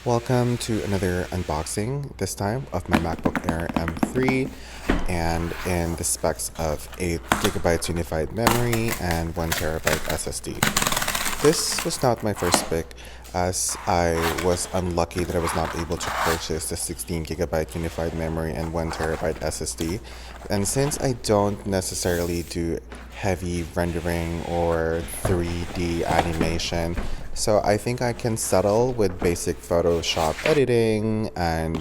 Welcome to another unboxing, this time of my MacBook Air M3 and in the specs of 8 GB unified memory and 1 TB SSD. This was not my first pick, as I was unlucky that I was not able to purchase the 16 GB unified memory and 1 TB SSD. And since I don't necessarily do heavy rendering or 3D animation, so I think I can settle with basic Photoshop editing and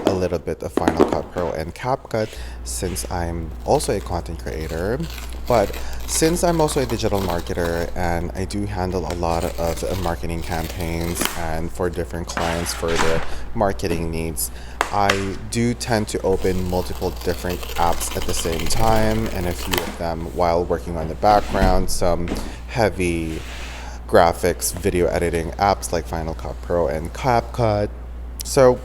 a little bit of Final Cut Pro and CapCut, since I'm also a content creator. But since I'm also a digital marketer and I do handle a lot of marketing campaigns and for different clients for their marketing needs, I do tend to open multiple different apps at the same time, and a few of them while working on the background, some heavy graphics, video editing apps like Final Cut Pro and CapCut. So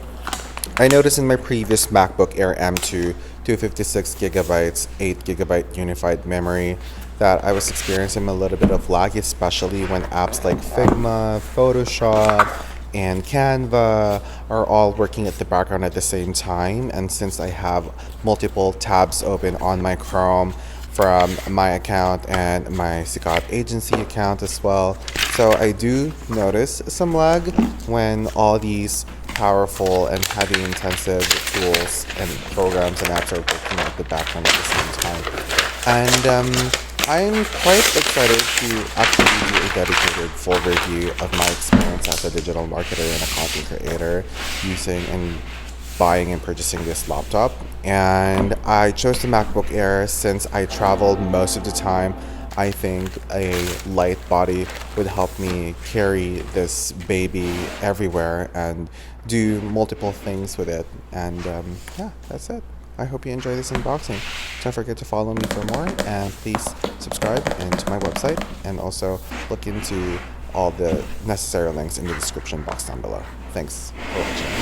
I noticed in my previous MacBook Air M2 256 GB, 8 GB unified memory that I was experiencing a little bit of lag, especially when apps like Figma, Photoshop, and Canva are all working at the background at the same time. And since I have multiple tabs open on my Chrome from my account and my Sikat agency account as well, so I do notice some lag when all these powerful and heavy intensive tools and programs and apps are working at the background at the same time. And I'm quite excited to actually do a dedicated full review of my experience as a digital marketer and a content creator using and buying and purchasing this laptop. And I chose the MacBook Air since I traveled most of the time. I think a light body would help me carry this baby everywhere and do multiple things with it. And yeah, that's it. I hope you enjoy this unboxing. Don't forget to follow me for more, and please subscribe to my website, and also look into all the necessary links in the description box down below. Thanks for watching.